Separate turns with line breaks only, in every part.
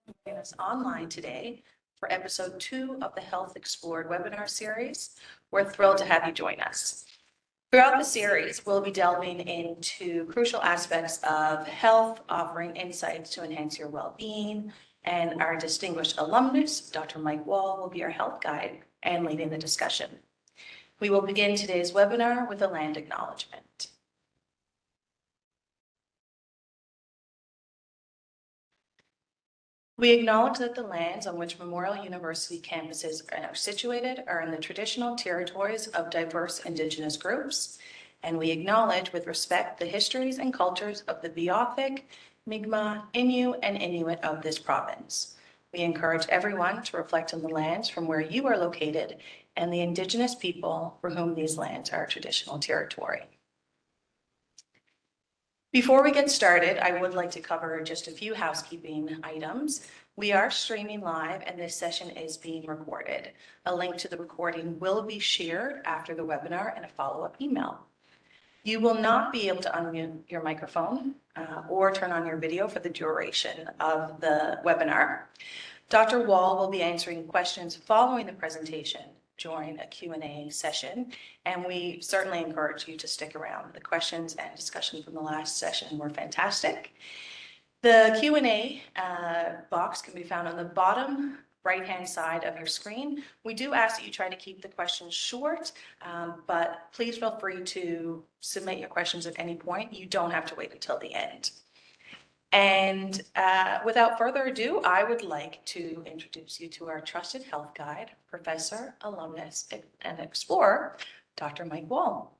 joining us online today for episode 2 of the Health Explored webinar series. We're thrilled to have you join us. Throughout the series, we'll be delving into crucial aspects of health, offering insights to enhance your well-being, and our distinguished alumnus, Dr. Mike Wahl, will be our health guide and leading the discussion. We will begin today's webinar with a land acknowledgement. We acknowledge that the lands on which Memorial University campuses are situated are in the traditional territories of diverse Indigenous groups, and we acknowledge with respect the histories and cultures of the Beothuk, Mi'kmaq, Innu, and Inuit of this province. We encourage everyone to reflect on the lands from where you are located and the Indigenous people for whom these lands are traditional territory. Before we get started, I would like to cover just a few housekeeping items. We are streaming live and this session is being recorded. A link to the recording will be shared after the webinar in a follow-up email. You will not be able to unmute your microphone or turn on your video for the duration of the webinar. Dr. Wahl will be answering questions following the presentation during a Q&A session, and we certainly encourage you to stick around. The questions and discussion from the last session were fantastic. The Q&A box can be found on the bottom right-hand side of your screen. We do ask that you try to keep the questions short, but please feel free to submit your questions at any point. You don't have to wait until the end. And without further ado, I would like to introduce you to our trusted health guide, professor, alumnus, and explorer, Dr. Mike Wahl.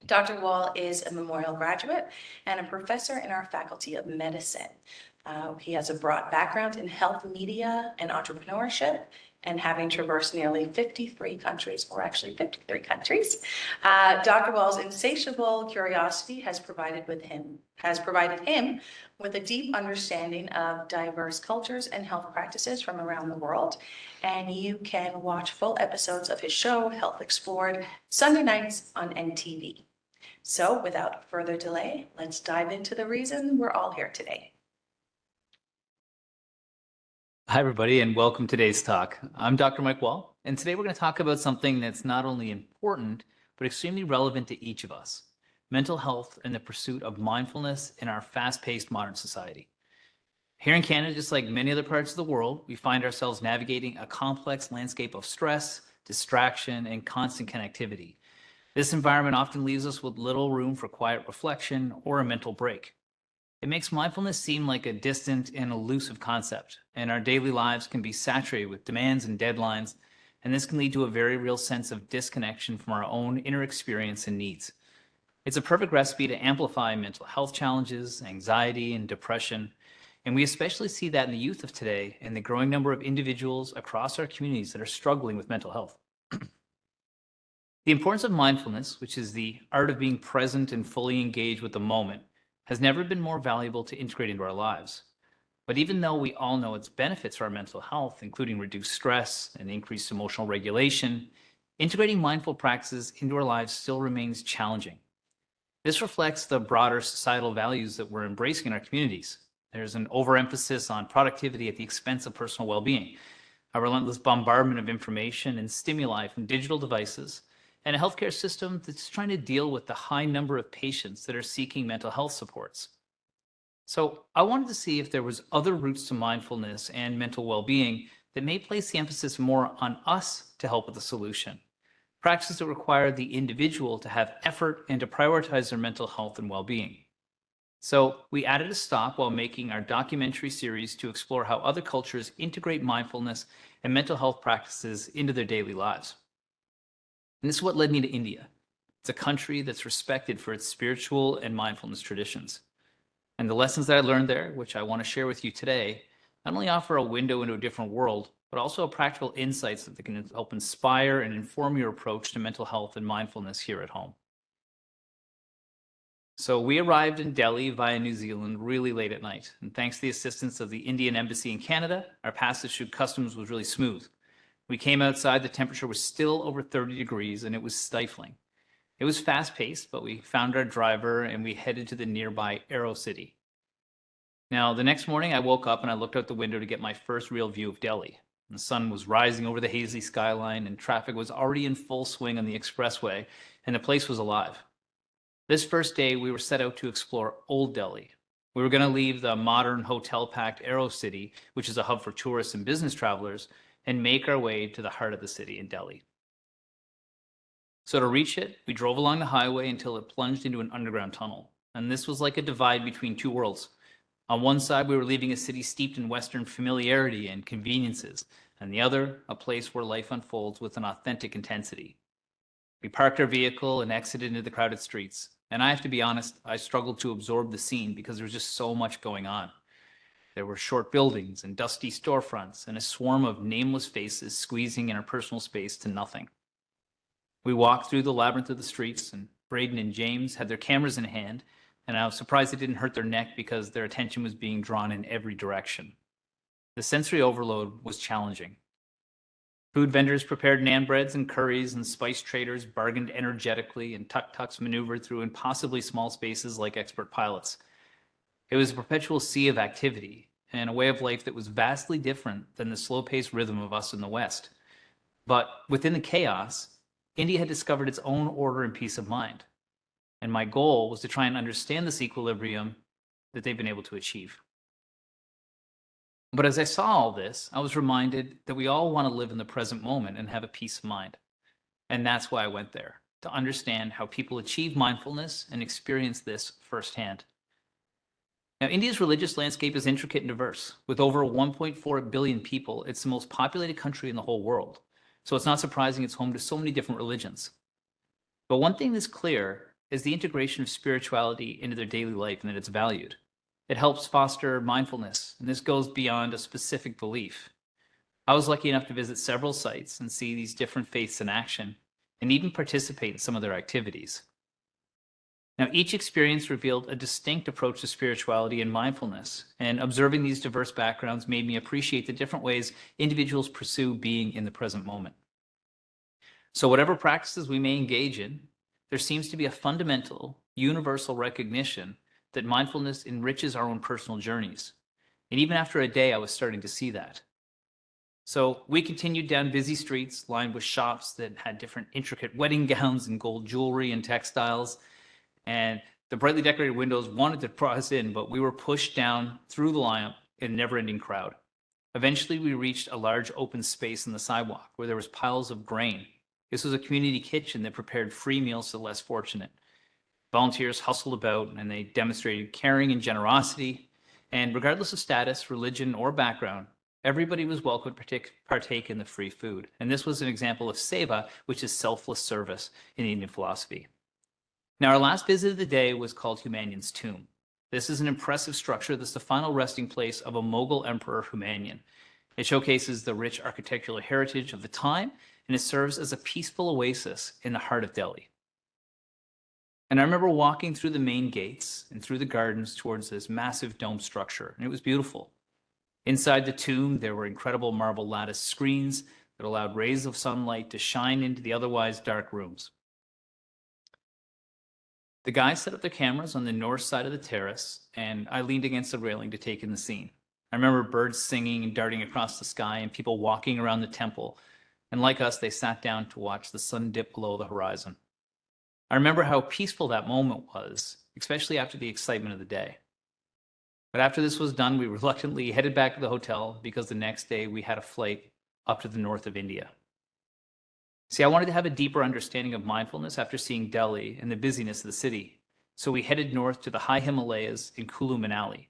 Dr. Wahl is a Memorial graduate and a professor in our Faculty of Medicine. He has a broad background in health media and entrepreneurship, and having traversed nearly 53 countries, or actually 53 countries, Dr. Wahl's insatiable curiosity has provided him with a deep understanding of diverse cultures and health practices from around the world. And you can watch full episodes of his show, Health Explored, Sunday nights on NTV. So without further delay, let's dive into the reason we're all here today.
Hi, everybody, and welcome to today's talk. I'm Dr. Mike Wahl, and today we're going to talk about something that's not only important, but extremely relevant to each of us: mental health and the pursuit of mindfulness in our fast-paced modern society. Here in Canada, just like many other parts of the world, we find ourselves navigating a complex landscape of stress, distraction, and constant connectivity. This environment often leaves us with little room for quiet reflection or a mental break. It makes mindfulness seem like a distant and elusive concept, and our daily lives can be saturated with demands and deadlines, and this can lead to a very real sense of disconnection from our own inner experience and needs. It's a perfect recipe to amplify mental health challenges, anxiety, and depression, and we especially see that in the youth of today and the growing number of individuals across our communities that are struggling with mental health. The importance of mindfulness, which is the art of being present and fully engaged with the moment, has never been more valuable to integrate into our lives. But even though we all know its benefits for our mental health, including reduced stress and increased emotional regulation, integrating mindful practices into our lives still remains challenging. This reflects the broader societal values that we're embracing in our communities. There's an overemphasis on productivity at the expense of personal well-being, a relentless bombardment of information and stimuli from digital devices, and a healthcare system that's trying to deal with the high number of patients that are seeking mental health supports. So I wanted to see if there was other routes to mindfulness and mental well-being that may place the emphasis more on us to help with the solution. Practices that require the individual to have effort and to prioritize their mental health and well-being. So we added a stop while making our documentary series to explore how other cultures integrate mindfulness and mental health practices into their daily lives. And this is what led me to India. It's a country that's respected for its spiritual and mindfulness traditions. And the lessons that I learned there, which I want to share with you today, not only offer a window into a different world, but also practical insights that can help inspire and inform your approach to mental health and mindfulness here at home. So we arrived in Delhi via New Zealand really late at night. And thanks to the assistance of the Indian Embassy in Canada, our passage through customs was really smooth. We came outside, the temperature was still over 30 degrees and it was stifling. It was fast paced, but we found our driver and we headed to the nearby Aero City. Now, the next morning, I woke up and I looked out the window to get my first real view of Delhi. The sun was rising over the hazy skyline, and traffic was already in full swing on the expressway, and the place was alive. This first day, we were set out to explore Old Delhi. We were going to leave the modern hotel-packed Aero City, which is a hub for tourists and business travelers, and make our way to the heart of the city in Delhi. So to reach it, we drove along the highway until it plunged into an underground tunnel. And this was like a divide between two worlds. On one side, we were leaving a city steeped in Western familiarity and conveniences, and the other, a place where life unfolds with an authentic intensity. We parked our vehicle and exited into the crowded streets. And I have to be honest, I struggled to absorb the scene because there was just so much going on. There were short buildings and dusty storefronts and a swarm of nameless faces squeezing in our personal space to nothing. We walked through the labyrinth of the streets, and Braden and James had their cameras in hand, and I was surprised it didn't hurt their neck because their attention was being drawn in every direction. The sensory overload was challenging. Food vendors prepared naan breads and curries, and spice traders bargained energetically, and tuk-tuks maneuvered through impossibly small spaces like expert pilots. It was a perpetual sea of activity and a way of life that was vastly different than the slow-paced rhythm of us in the West. But within the chaos, India had discovered its own order and peace of mind. And my goal was to try and understand this equilibrium that they've been able to achieve. But as I saw all this, I was reminded that we all want to live in the present moment and have a peace of mind. And that's why I went there, to understand how people achieve mindfulness and experience this firsthand. Now, India's religious landscape is intricate and diverse. With over 1.4 billion people, it's the most populated country in the whole world. So it's not surprising it's home to so many different religions. But one thing that's clear is the integration of spirituality into their daily life and that it's valued. It helps foster mindfulness, and this goes beyond a specific belief. I was lucky enough to visit several sites and see these different faiths in action, and even participate in some of their activities. Now, each experience revealed a distinct approach to spirituality and mindfulness, and observing these diverse backgrounds made me appreciate the different ways individuals pursue being in the present moment. So whatever practices we may engage in, there seems to be a fundamental, universal recognition that mindfulness enriches our own personal journeys. And even after a day, I was starting to see that. So we continued down busy streets lined with shops that had different intricate wedding gowns and gold jewelry and textiles. And the brightly decorated windows wanted to draw us in, but we were pushed down through the lineup in a never-ending crowd. Eventually, we reached a large open space on the sidewalk where there was piles of grain. This was a community kitchen that prepared free meals to the less fortunate. Volunteers hustled about and they demonstrated caring and generosity. And regardless of status, religion, or background, everybody was welcome to partake in the free food. And this was an example of seva, which is selfless service in Indian philosophy. Now, our last visit of the day was called Humayun's tomb. This is an impressive structure that's the final resting place of a Mughal emperor, Humayun. It showcases the rich architectural heritage of the time, and it serves as a peaceful oasis in the heart of Delhi. And I remember walking through the main gates and through the gardens towards this massive dome structure, and it was beautiful. Inside the tomb, there were incredible marble lattice screens that allowed rays of sunlight to shine into the otherwise dark rooms. The guys set up their cameras on the north side of the terrace, and I leaned against the railing to take in the scene. I remember birds singing and darting across the sky and people walking around the temple. And like us, they sat down to watch the sun dip below the horizon. I remember how peaceful that moment was, especially after the excitement of the day. But after this was done, we reluctantly headed back to the hotel because the next day we had a flight up to the north of India. See, I wanted to have a deeper understanding of mindfulness after seeing Delhi and the busyness of the city. So we headed north to the high Himalayas in Kulu Manali.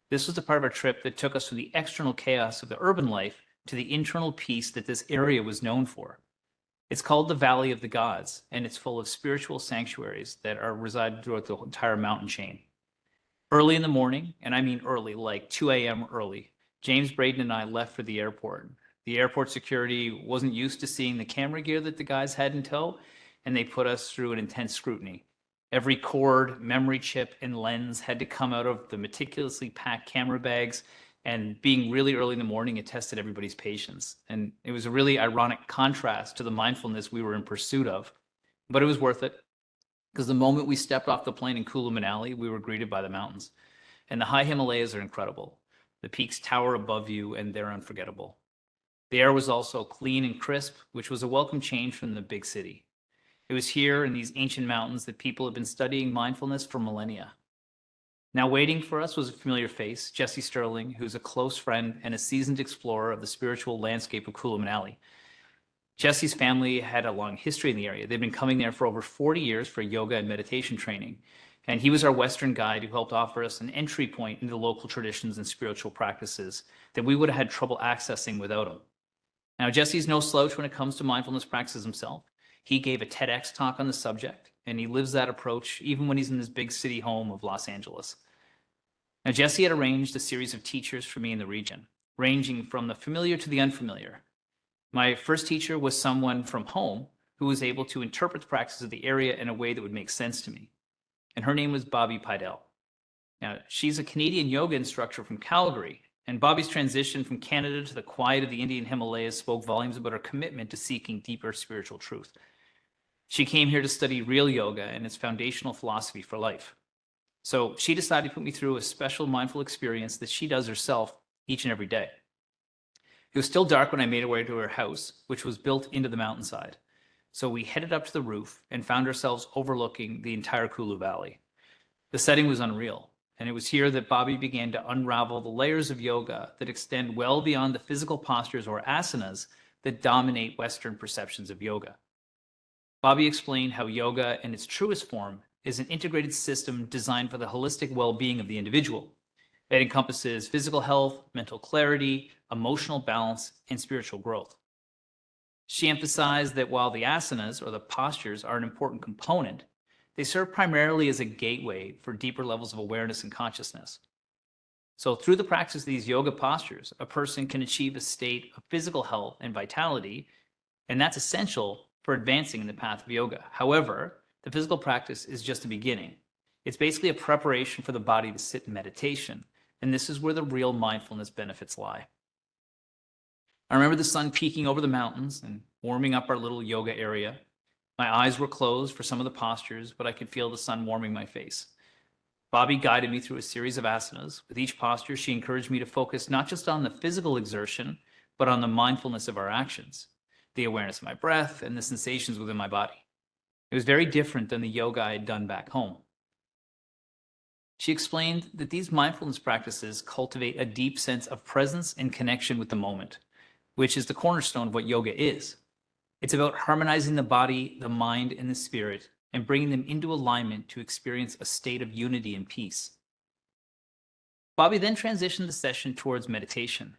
This was the part of our trip that took us from the external chaos of the urban life to the internal peace that this area was known for. It's called the Valley of the Gods, and it's full of spiritual sanctuaries that are resided throughout the entire mountain chain. Early in the morning, and I mean early, like 2 a.m. early, James, Braden, and I left for the airport. The airport security wasn't used to seeing the camera gear that the guys had in tow, and they put us through an intense scrutiny. Every cord, memory chip, and lens had to come out of the meticulously packed camera bags, and being really early in the morning, it tested everybody's patience. And it was a really ironic contrast to the mindfulness we were in pursuit of, but it was worth it, because the moment we stepped off the plane in Kulu Manali, we were greeted by the mountains. and the high Himalayas are incredible. The peaks tower above you, and they're unforgettable. The air was also clean and crisp, which was a welcome change from the big city. It was here in these ancient mountains that people have been studying mindfulness for millennia. Now waiting for us was a familiar face, Jesse Sterling, who's a close friend and a seasoned explorer of the spiritual landscape of Coolum Manali. Jesse's family had a long history in the area. They'd been coming there for over 40 years for yoga and meditation training. And he was our Western guide who helped offer us an entry point into local traditions and spiritual practices that we would have had trouble accessing without him. Now, Jesse's no slouch when it comes to mindfulness practices himself. He gave a TEDx talk on the subject, and he lives that approach even when he's in his big city home of Los Angeles. Now, Jesse had arranged a series of teachers for me in the region, ranging from the familiar to the unfamiliar. My first teacher was someone from home who was able to interpret the practices of the area in a way that would make sense to me. And her name was Bobby Pidell. Now, she's a Canadian yoga instructor from Calgary, and Bobby's transition from Canada to the quiet of the Indian Himalayas spoke volumes about her commitment to seeking deeper spiritual truth. She came here to study real yoga and its foundational philosophy for life. So she decided to put me through a special mindful experience that she does herself each and every day. It was still dark when I made our way to her house, which was built into the mountainside. So we headed up to the roof and found ourselves overlooking the entire Kulu Valley. The setting was unreal, and it was here that Bobby began to unravel the layers of yoga that extend well beyond the physical postures or asanas that dominate Western perceptions of yoga. Bobby explained how yoga in its truest form is an integrated system designed for the holistic well-being of the individual. It encompasses physical health, mental clarity, emotional balance, and spiritual growth. She emphasized that while the asanas, or the postures, are an important component, they serve primarily as a gateway for deeper levels of awareness and consciousness. So through the practice of these yoga postures, a person can achieve a state of physical health and vitality, and that's essential for advancing in the path of yoga. However, the physical practice is just the beginning. It's basically a preparation for the body to sit in meditation, and this is where the real mindfulness benefits lie. I remember the sun peeking over the mountains and warming up our little yoga area. My eyes were closed for some of the postures, but I could feel the sun warming my face. Bobby guided me through a series of asanas. With each posture, she encouraged me to focus not just on the physical exertion, but on the mindfulness of our actions, the awareness of my breath, and the sensations within my body. It was very different than the yoga I had done back home. She explained that these mindfulness practices cultivate a deep sense of presence and connection with the moment, which is the cornerstone of what yoga is. It's about harmonizing the body, the mind, and the spirit, and bringing them into alignment to experience a state of unity and peace. Bobby then transitioned the session towards meditation.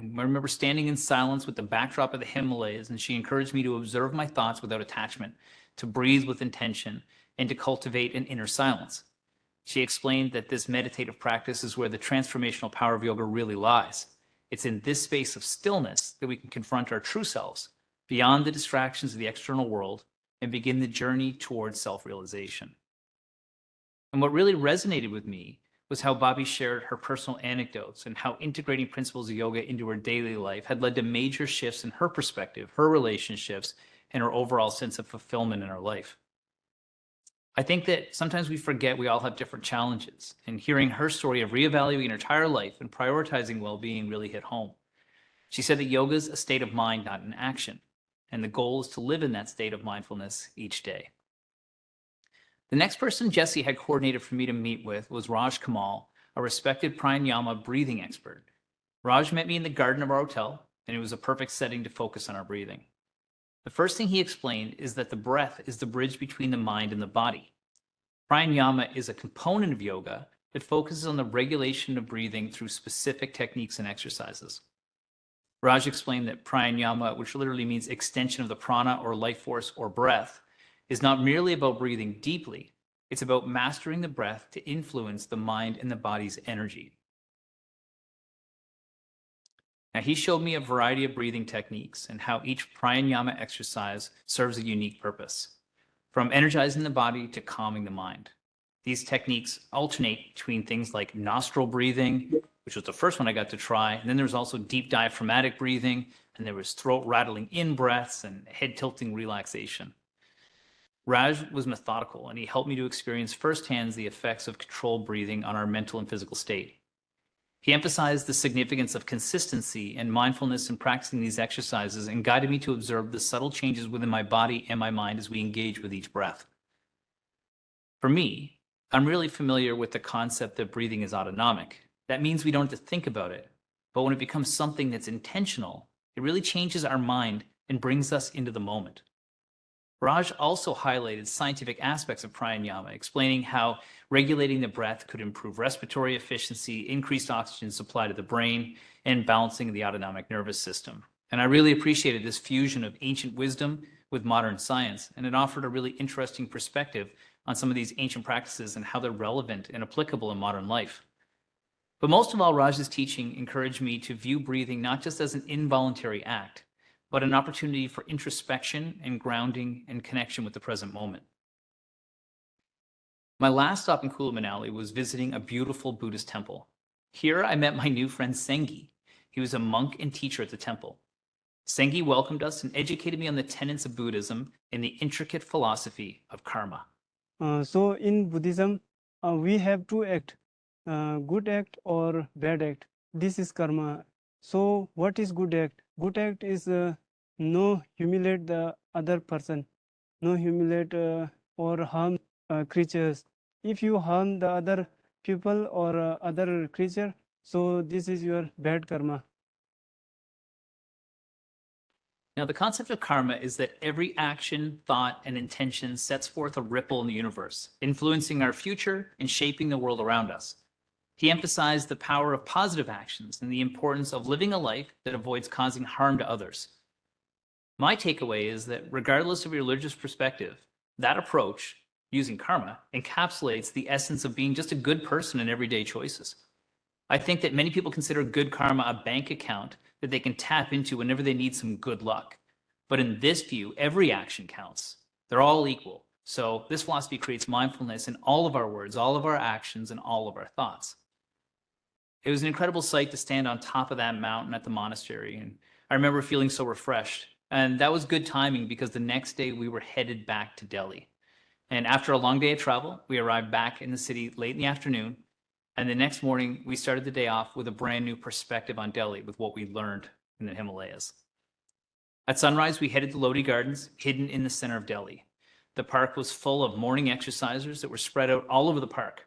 I remember standing in silence with the backdrop of the Himalayas, and she encouraged me to observe my thoughts without attachment, to breathe with intention, and to cultivate an inner silence. She explained that this meditative practice is where the transformational power of yoga really lies. It's in this space of stillness that we can confront our true selves, beyond the distractions of the external world, and begin the journey towards self-realization. And what really resonated with me was how Bobby shared her personal anecdotes and how integrating principles of yoga into her daily life had led to major shifts in her perspective, her relationships, and her overall sense of fulfillment in her life. I think that sometimes we forget we all have different challenges, and hearing her story of reevaluating her entire life and prioritizing well-being really hit home. She said that yoga is a state of mind, not an action, and the goal is to live in that state of mindfulness each day. The next person Jesse had coordinated for me to meet with was Raj Kamal, a respected pranayama breathing expert. Raj met me in the garden of our hotel, and it was a perfect setting to focus on our breathing. The first thing he explained is that the breath is the bridge between the mind and the body. Pranayama is a component of yoga that focuses on the regulation of breathing through specific techniques and exercises. Raj explained that pranayama, which literally means extension of the prana or life force or breath, is not merely about breathing deeply, it's about mastering the breath to influence the mind and the body's energy. Now, he showed me a variety of breathing techniques and how each pranayama exercise serves a unique purpose, from energizing the body to calming the mind. These techniques alternate between things like nostril breathing, which was the first one I got to try, and then there was also deep diaphragmatic breathing, and there was throat rattling in breaths and head tilting relaxation. Raj was methodical, and he helped me to experience firsthand the effects of controlled breathing on our mental and physical state. He emphasized the significance of consistency and mindfulness in practicing these exercises and guided me to observe the subtle changes within my body and my mind as we engage with each breath. For me, I'm really familiar with the concept that breathing is autonomic. That means we don't have to think about it. But when it becomes something that's intentional, it really changes our mind and brings us into the moment. Raj also highlighted scientific aspects of pranayama, explaining how regulating the breath could improve respiratory efficiency, increased oxygen supply to the brain, and balancing the autonomic nervous system. And I really appreciated this fusion of ancient wisdom with modern science, and it offered a really interesting perspective on some of these ancient practices and how they're relevant and applicable in modern life. But most of all, Raj's teaching encouraged me to view breathing not just as an involuntary act, but an opportunity for introspection and grounding and connection with the present moment. My last stop in Kulu Manali was visiting a beautiful Buddhist temple. Here I met my new friend Sengi. He was a monk and teacher at the temple. Sengi welcomed us and educated me on the tenets of Buddhism and the intricate philosophy of karma.
So in Buddhism, we have two act, good act or bad act. This is karma. So what is good act? Good act is no humiliate the other person, no humiliate or harm creatures. If you harm the other people or other creature, so this is your bad karma.
Now, the concept of karma is that every action, thought, and intention sets forth a ripple in the universe, influencing our future and shaping the world around us. He emphasized the power of positive actions and the importance of living a life that avoids causing harm to others. My takeaway is that regardless of your religious perspective, that approach, using karma, encapsulates the essence of being just a good person in everyday choices. I think that many people consider good karma a bank account that they can tap into whenever they need some good luck. But in this view, every action counts. They're all equal. So this philosophy creates mindfulness in all of our words, all of our actions, and all of our thoughts. It was an incredible sight to stand on top of that mountain at the monastery, and I remember feeling so refreshed. And that was good timing because the next day we were headed back to Delhi. And after a long day of travel, we arrived back in the city late in the afternoon. And the next morning, we started the day off with a brand new perspective on Delhi with what we learned in the Himalayas. At sunrise, we headed to Lodi Gardens, hidden in the center of Delhi. The park was full of morning exercisers that were spread out all over the park.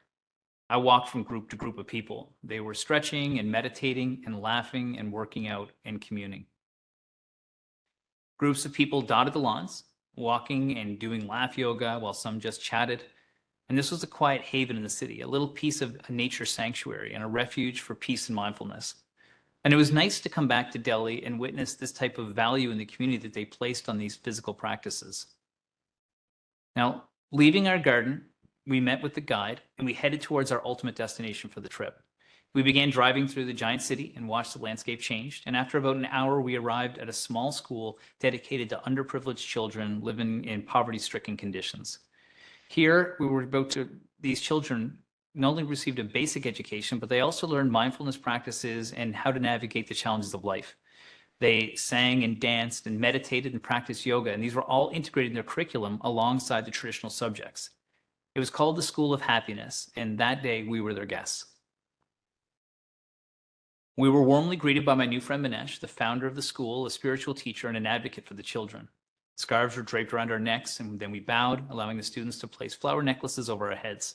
I walked from group to group of people. They were stretching and meditating and laughing and working out and communing. Groups of people dotted the lawns, walking and doing laugh yoga while some just chatted. And this was a quiet haven in the city, a little piece of a nature sanctuary and a refuge for peace and mindfulness. And it was nice to come back to Delhi and witness this type of value in the community that they placed on these physical practices. Now, leaving our garden, we met with the guide and we headed towards our ultimate destination for the trip. We began driving through the giant city and watched the landscape change. And after about an hour, we arrived at a small school dedicated to underprivileged children living in poverty-stricken conditions. Here, these children not only received a basic education, but they also learned mindfulness practices and how to navigate the challenges of life. They sang and danced and meditated and practiced yoga, and these were all integrated in their curriculum alongside the traditional subjects. It was called the School of Happiness, and that day we were their guests. We were warmly greeted by my new friend Manesh, the founder of the school, a spiritual teacher, and an advocate for the children. Scarves were draped around our necks, and then we bowed, allowing the students to place flower necklaces over our heads.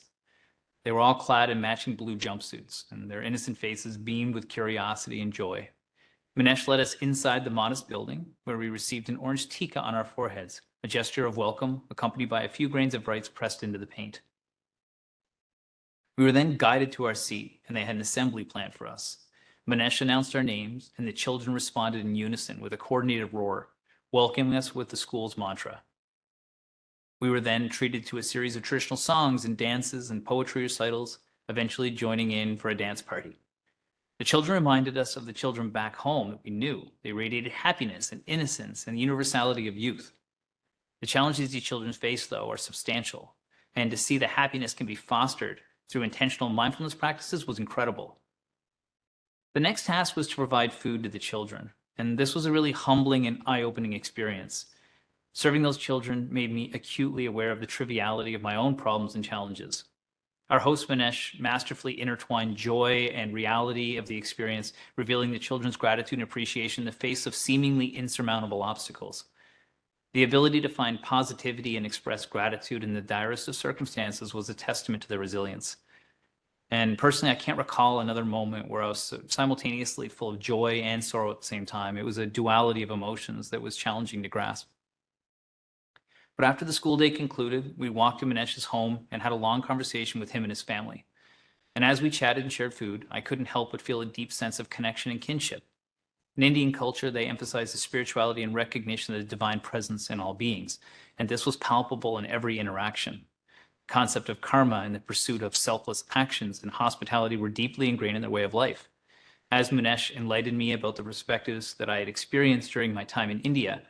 They were all clad in matching blue jumpsuits, and their innocent faces beamed with curiosity and joy. Manesh led us inside the modest building, where we received an orange tika on our foreheads, a gesture of welcome, accompanied by a few grains of rice pressed into the paint. We were then guided to our seat, and they had an assembly planned for us. Manesh announced our names, and the children responded in unison with a coordinated roar, welcoming us with the school's mantra. We were then treated to a series of traditional songs and dances and poetry recitals, eventually joining in for a dance party. The children reminded us of the children back home that we knew. They radiated happiness and innocence and the universality of youth. The challenges these children face, though, are substantial, and to see that happiness can be fostered through intentional mindfulness practices was incredible. The next task was to provide food to the children, and this was a really humbling and eye-opening experience. Serving those children made me acutely aware of the triviality of my own problems and challenges. Our host Manesh masterfully intertwined joy and reality of the experience, revealing the children's gratitude and appreciation in the face of seemingly insurmountable obstacles. The ability to find positivity and express gratitude in the direst of circumstances was a testament to their resilience. And personally, I can't recall another moment where I was simultaneously full of joy and sorrow at the same time. It was a duality of emotions that was challenging to grasp. But after the school day concluded, we walked to Manesh's home and had a long conversation with him and his family. And as we chatted and shared food, I couldn't help but feel a deep sense of connection and kinship. In Indian culture, they emphasize the spirituality and recognition of the divine presence in all beings, and this was palpable in every interaction. The concept of karma and the pursuit of selfless actions and hospitality were deeply ingrained in their way of life. As Manesh enlightened me about the perspectives that I had experienced during my time in India,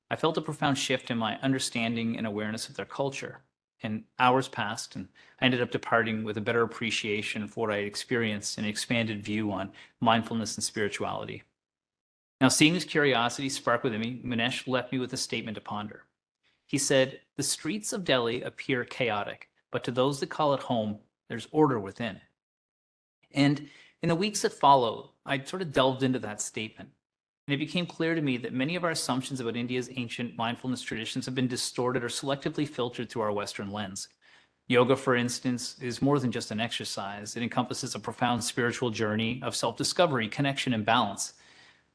I felt a profound shift in my understanding and awareness of their culture. And hours passed, and I ended up departing with a better appreciation for what I had experienced and an expanded view on mindfulness and spirituality. Now, seeing this curiosity spark within me, Manesh left me with a statement to ponder. He said, "The streets of Delhi appear chaotic, but to those that call it home, there's order within." And in the weeks that followed, I sort of delved into that statement. And it became clear to me that many of our assumptions about India's ancient mindfulness traditions have been distorted or selectively filtered through our Western lens. Yoga, for instance, is more than just an exercise. It encompasses a profound spiritual journey of self-discovery, connection, and balance.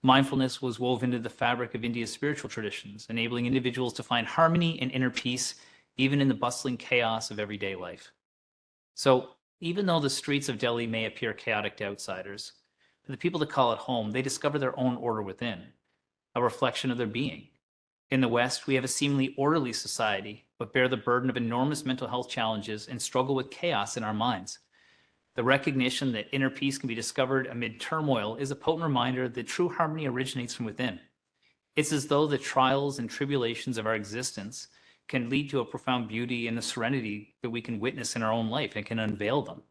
Mindfulness was woven into the fabric of India's spiritual traditions, enabling individuals to find harmony and inner peace, even in the bustling chaos of everyday life. So, even though the streets of Delhi may appear chaotic to outsiders, for the people that call it home, they discover their own order within, a reflection of their being. In the West, we have a seemingly orderly society, but bear the burden of enormous mental health challenges and struggle with chaos in our minds. The recognition that inner peace can be discovered amid turmoil is a potent reminder that true harmony originates from within. It's as though the trials and tribulations of our existence can lead to a profound beauty and the serenity that we can witness in our own life and can unveil them.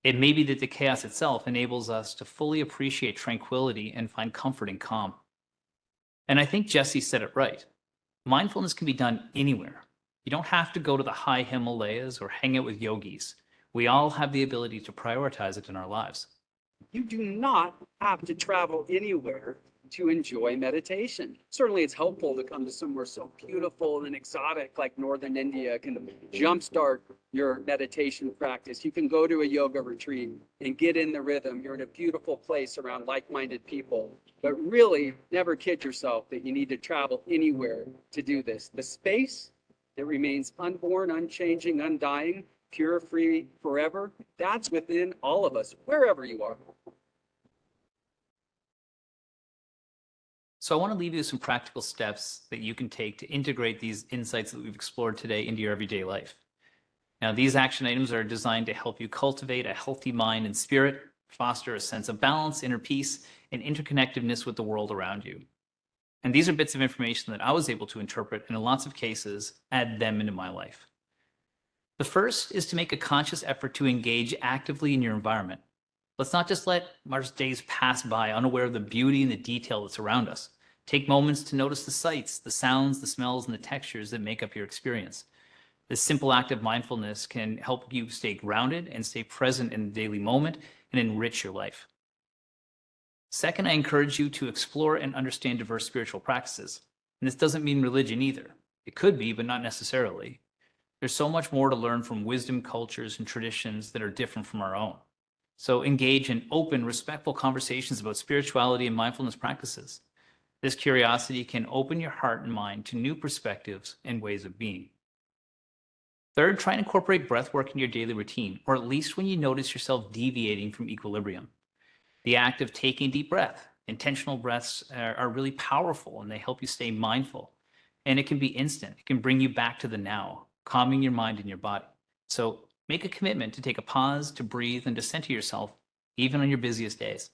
It may be that the chaos itself enables us to fully appreciate tranquility and find comfort and calm. And I think Jesse said it right. Mindfulness can be done anywhere. You don't have to go to the high Himalayas or hang out with yogis. We all have the ability to prioritize it in our lives.
You do not have to travel anywhere to enjoy meditation. Certainly it's helpful to come to somewhere so beautiful and exotic like Northern India can jumpstart your meditation practice. You can go to a yoga retreat and get in the rhythm. You're in a beautiful place around like-minded people. But really, never kid yourself that you need to travel anywhere to do this. The space that remains unborn, unchanging, undying, pure, free, forever, that's within all of us, wherever you are.
So I want to leave you with some practical steps that you can take to integrate these insights that we've explored today into your everyday life. Now, these action items are designed to help you cultivate a healthy mind and spirit, foster a sense of balance, inner peace, and interconnectedness with the world around you. And these are bits of information that I was able to interpret and in lots of cases, add them into my life. The first is to make a conscious effort to engage actively in your environment. Let's not just let our days pass by unaware of the beauty and the detail that's around us. Take moments to notice the sights, the sounds, the smells, and the textures that make up your experience. This simple act of mindfulness can help you stay grounded and stay present in the daily moment and enrich your life. Second, I encourage you to explore and understand diverse spiritual practices. And this doesn't mean religion either. It could be, but not necessarily. There's so much more to learn from wisdom, cultures, and traditions that are different from our own. So engage in open, respectful conversations about spirituality and mindfulness practices. This curiosity can open your heart and mind to new perspectives and ways of being. Third, try and incorporate breath work in your daily routine, or at least when you notice yourself deviating from equilibrium. The act of taking a deep breath, intentional breaths are really powerful and they help you stay mindful. And it can be instant. It can bring you back to the now, calming your mind and your body. So make a commitment to take a pause, to breathe, and to center yourself, even on your busiest days.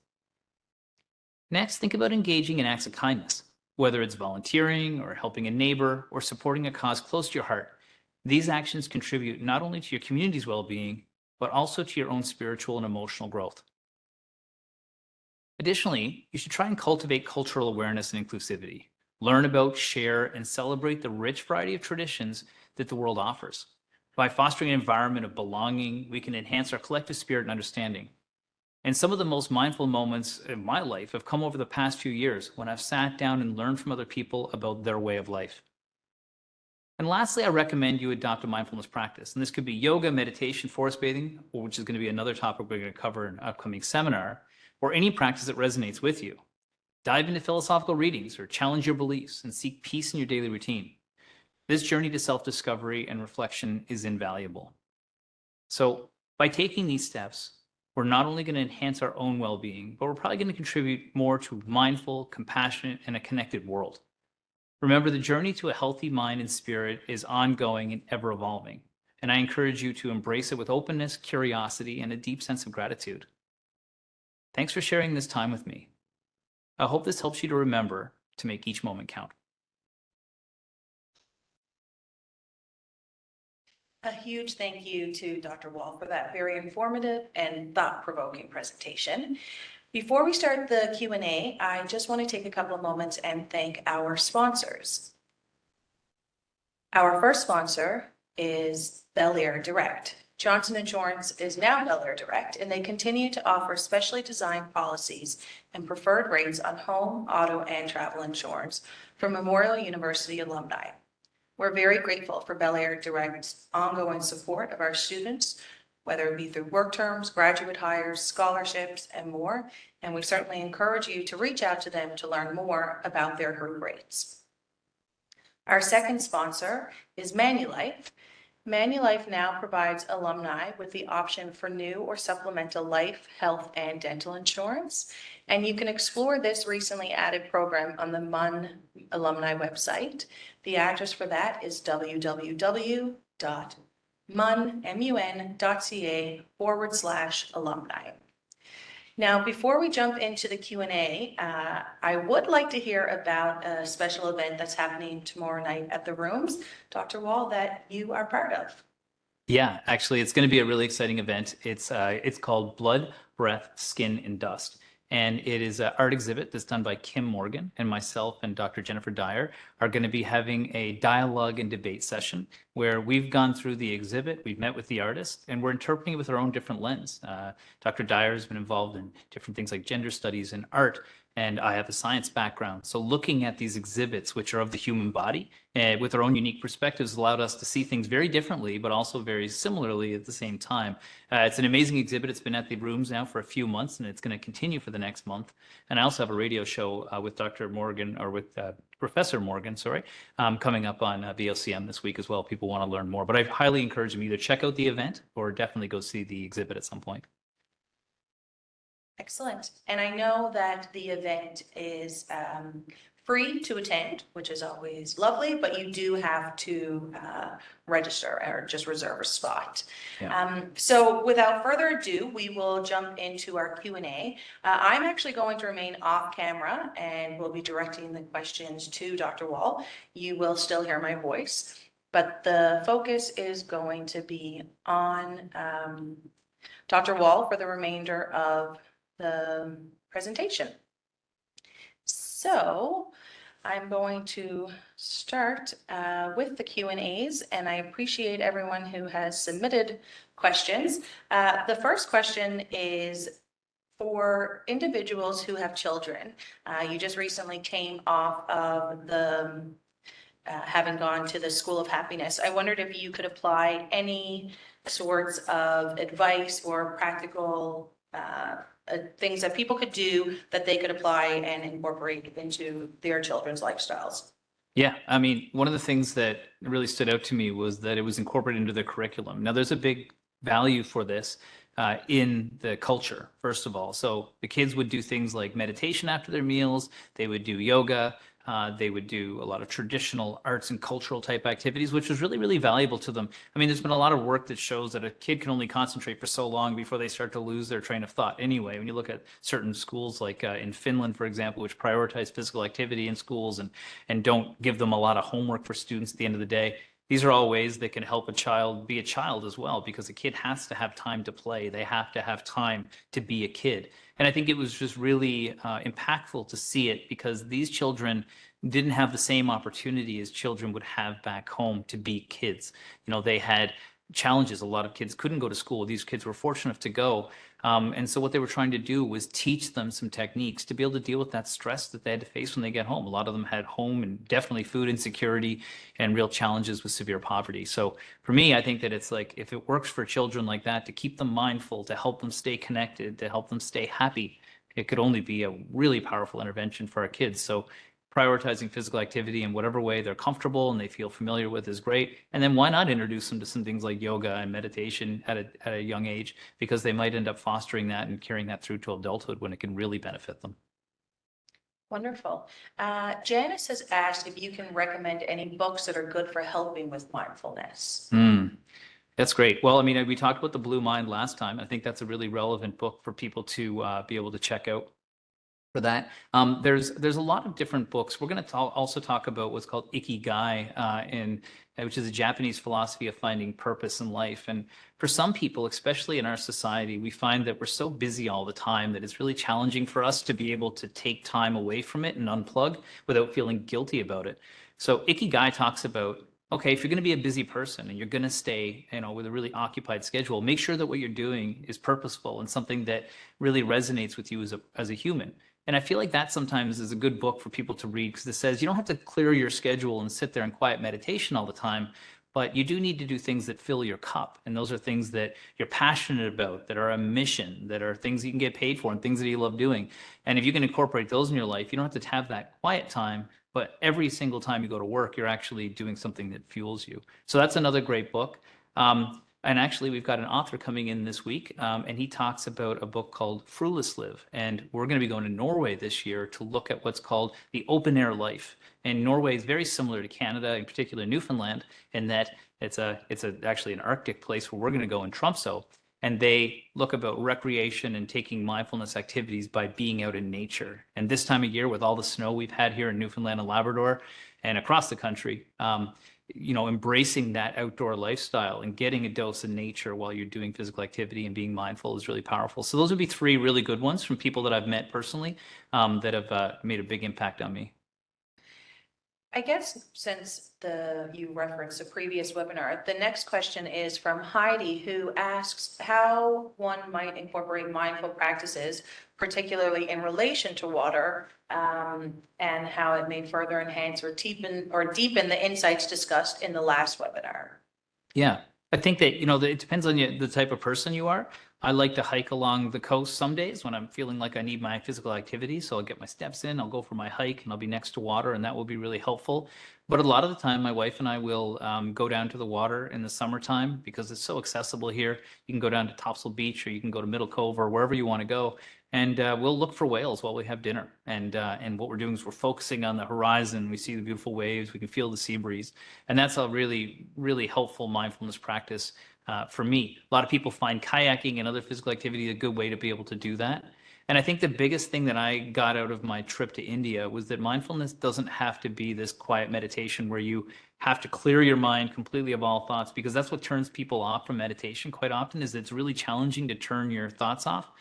Next, think about engaging in acts of kindness, whether it's volunteering or helping a neighbor or supporting a cause close to your heart. These actions contribute not only to your community's well-being, but also to your own spiritual and emotional growth. Additionally, you should try and cultivate cultural awareness and inclusivity. learn about, share, and celebrate the rich variety of traditions that the world offers. By fostering an environment of belonging, we can enhance our collective spirit and understanding. And some of the most mindful moments in my life have come over the past few years when I've sat down and learned from other people about their way of life. And lastly, I recommend you adopt a mindfulness practice. And this could be yoga, meditation, forest bathing, which is going to be another topic we're going to cover in an upcoming seminar, or any practice that resonates with you. Dive into philosophical readings or challenge your beliefs and seek peace in your daily routine. This journey to self-discovery and reflection is invaluable. So by taking these steps, we're not only going to enhance our own well-being, but we're probably going to contribute more to mindful, compassionate, and a connected world. Remember, the journey to a healthy mind and spirit is ongoing and ever evolving, and I encourage you to embrace it with openness, curiosity, and a deep sense of gratitude. Thanks for sharing this time with me. I hope this helps you to remember to make each moment count.
A huge thank you to Dr. Wahl for that very informative and thought-provoking presentation. Before we start the Q&A, I just want to take a couple of moments and thank our sponsors. Our first sponsor is Bel Air Direct. Johnson Insurance is now Bel Air Direct, and they continue to offer specially designed policies and preferred rates on home, auto, and travel insurance for Memorial University alumni. We're very grateful for Bel Air Direct's ongoing support of our students, whether it be through work terms, graduate hires, scholarships, and more. And we certainly encourage you to reach out to them to learn more about their group rates. Our second sponsor is Manulife. Manulife now provides alumni with the option for new or supplemental life, health, and dental insurance. And you can explore this recently added program on the MUN alumni website. The address for that is www.mun.ca/alumni. Now, before we jump into the Q&A, I would like to hear about a special event that's happening tomorrow night at the Rooms, Dr. Wahl, that you are part of.
Yeah, actually, it's going to be a really exciting event. It's called Blood, Breath, Skin, and Dust. And it is an art exhibit that's done by Kim Morgan, and myself and Dr. Jennifer Dyer are going to be having a dialogue and debate session where we've gone through the exhibit, we've met with the artist, and we're interpreting it with our own different lens. Dr. Dyer has been involved in different things like gender studies and art, and I have a science background. So looking at these exhibits, which are of the human body, with our own unique perspectives, allowed us to see things very differently, but also very similarly at the same time. It's an amazing exhibit. It's been at the Rooms now for a few months, and it's going to continue for the next month. And I also have a radio show with Dr. Morgan, or with Professor Morgan, sorry, coming up on VOCM this week as well. People want to learn more, but I highly encourage them either check out the event or definitely go see the exhibit at some point.
Excellent. And I know that the event is free to attend, which is always lovely, but you do have to register or just reserve a spot.
Yeah.
So without further ado, we will jump into our Q&A. I'm actually going to remain off camera and will be directing the questions to Dr. Wahl. You will still hear my voice, but the focus is going to be on Dr. Wahl for the remainder of the presentation. So I'm going to start with the Q&As, and I appreciate everyone who has submitted questions. The first question is for individuals who have children. You just recently came off of the having gone to the School of Happiness. I wondered if you could apply any sorts of advice or practical things that people could do that they could apply and incorporate into their children's lifestyles.
Yeah, I mean, one of the things that really stood out to me was that it was incorporated into the curriculum. Now, there's a big value for this in the culture, first of all. So the kids would do things like meditation after their meals, they would do yoga, they would do a lot of traditional arts and cultural type activities, which was really, really valuable to them. I mean, there's been a lot of work that shows that a kid can only concentrate for so long before they start to lose their train of thought anyway. When you look at certain schools like in Finland, for example, which prioritize physical activity in schools and don't give them a lot of homework for students at the end of the day, these are all ways that can help a child be a child as well, because a kid has to have time to play. They have to have time to be a kid. And I think it was just really impactful to see it, because these children, didn't have the same opportunity as children would have back home to be kids. They had challenges. A lot of kids couldn't go to school. These kids were fortunate enough to go. And so what they were trying to do was teach them some techniques to be able to deal with that stress that they had to face when they get home. A lot of them had home and definitely food insecurity and real challenges with severe poverty. So for me, I think that it's like, if it works for children like that, to keep them mindful, to help them stay connected, to help them stay happy, it could only be a really powerful intervention for our kids. So prioritizing physical activity in whatever way they're comfortable and they feel familiar with is great. And then why not introduce them to some things like yoga and meditation at a young age, because they might end up fostering that and carrying that through to adulthood when it can really benefit them.
Wonderful. Janice has asked if you can recommend any books that are good for helping with mindfulness.
That's great. Well, I mean, we talked about The Blue Mind last time. I think that's a really relevant book for people to be able to check out for that. There's a lot of different books. We're going to also talk about what's called Ikigai, which is a Japanese philosophy of finding purpose in life. And for some people, especially in our society, we find that we're so busy all the time that it's really challenging for us to be able to take time away from it and unplug without feeling guilty about it. So Ikigai talks about, okay, if you're going to be a busy person and you're going to stay, with a really occupied schedule, make sure that what you're doing is purposeful and something that really resonates with you as a human. And I feel like that sometimes is a good book for people to read, because it says you don't have to clear your schedule and sit there in quiet meditation all the time, but you do need to do things that fill your cup. And those are things that you're passionate about, that are a mission, that are things you can get paid for and things that you love doing. And if you can incorporate those in your life, you don't have to have that quiet time, but every single time you go to work, you're actually doing something that fuels you. So that's another great book. And actually, we've got an author coming in this week, and he talks about a book called Frulasliv. And we're going to be going to Norway this year to look at what's called the open air life. And Norway is very similar to Canada, in particular Newfoundland, in that it's actually an Arctic place where we're going to go in Tromsø. And they look about recreation and taking mindfulness activities by being out in nature. And this time of year, with all the snow we've had here in Newfoundland and Labrador and across the country, embracing that outdoor lifestyle and getting a dose of nature while you're doing physical activity and being mindful is really powerful. So those would be three really good ones from people that I've met personally that have made a big impact on me.
I guess since you referenced the previous webinar, the next question is from Heidi, who asks how one might incorporate mindful practices, particularly in relation to water, and how it may further enhance or deepen the insights discussed in the last webinar.
Yeah, I think that, it depends on the type of person you are. I like to hike along the coast some days when I'm feeling like I need my physical activity. So I'll get my steps in, I'll go for my hike, and I'll be next to water, and that will be really helpful. But a lot of the time, my wife and I will go down to the water in the summertime because it's so accessible here. You can go down to Topsail Beach, or you can go to Middle Cove, or wherever you want to go. And we'll look for whales while we have dinner. And what we're doing is we're focusing on the horizon. We see the beautiful waves. We can feel the sea breeze. And that's a really, really helpful mindfulness practice for me. A lot of people find kayaking and other physical activity a good way to be able to do that. And I think the biggest thing that I got out of my trip to India was that mindfulness doesn't have to be this quiet meditation where you have to clear your mind completely of all thoughts, because that's what turns people off from meditation quite often, is it's really challenging to turn your thoughts off.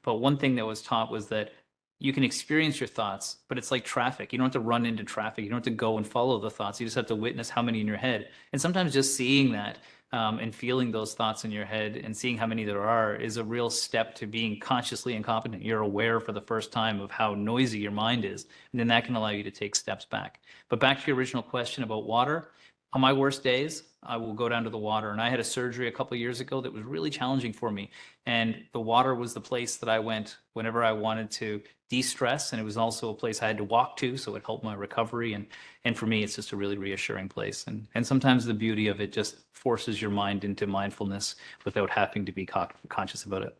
But one thing that was taught was that you can experience your thoughts, but it's like traffic. You don't have to run into traffic. You don't have to go and follow the thoughts. You just have to witness how many in your head. And sometimes just seeing that and feeling those thoughts in your head and seeing how many there are is a real step to being consciously incompetent. You're aware for the first time of how noisy your mind is, and then that can allow you to take steps back. But back to your original question about water, on my worst days, I will go down to the water. And I had a surgery a couple of years ago that was really challenging for me. And the water was the place that I went whenever I wanted to de-stress. And it was also a place I had to walk to, so it helped my recovery. And for me, it's just a really reassuring place. And sometimes the beauty of it just forces your mind into mindfulness without having to be conscious about it.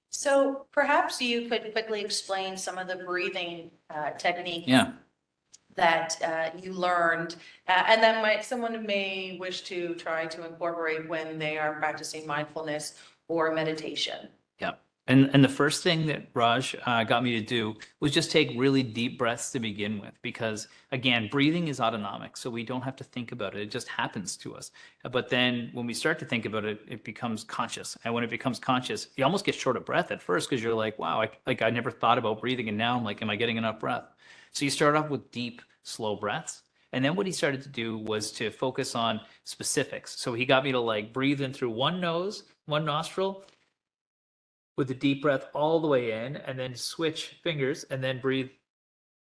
So perhaps you could quickly explain some of the breathing techniques that you learned, and that someone may wish to try to incorporate when they are practicing mindfulness or meditation.
Yeah. And the first thing that Raj got me to do was just take really deep breaths to begin with, because again, breathing is autonomic, so we don't have to think about it. It just happens to us. But then when we start to think about it, it becomes conscious. And when it becomes conscious, you almost get short of breath at first, because you're like, wow, I never thought about breathing. And now I'm like, am I getting enough breath? So you start off with deep slow breaths. And then what he started to do was to focus on specifics. So he got me to like breathe in through one nose, one nostril, with a deep breath all the way in, and then switch fingers and then breathe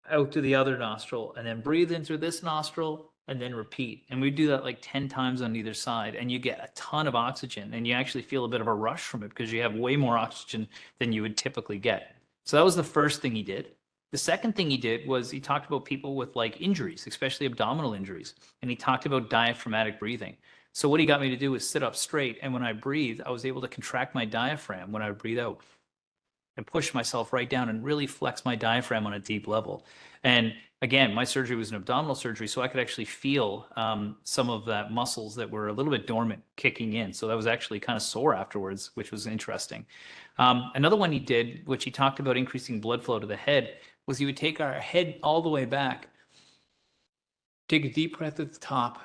out to the other nostril, and then breathe in through this nostril and then repeat. And we do that like 10 times on either side, and you get a ton of oxygen, and you actually feel a bit of a rush from it because you have way more oxygen than you would typically get. So that was the first thing he did. The second thing he did was he talked about people with like injuries, especially abdominal injuries, and he talked about diaphragmatic breathing. So what he got me to do was sit up straight, and when I breathe, I was able to contract my diaphragm when I breathe out and push myself right down and really flex my diaphragm on a deep level. And again, my surgery was an abdominal surgery, so I could actually feel some of that muscles that were a little bit dormant kicking in. So that was actually kind of sore afterwards, which was interesting. Another one he did, which he talked about increasing blood flow to the head, was he would take our head all the way back, take a deep breath at the top,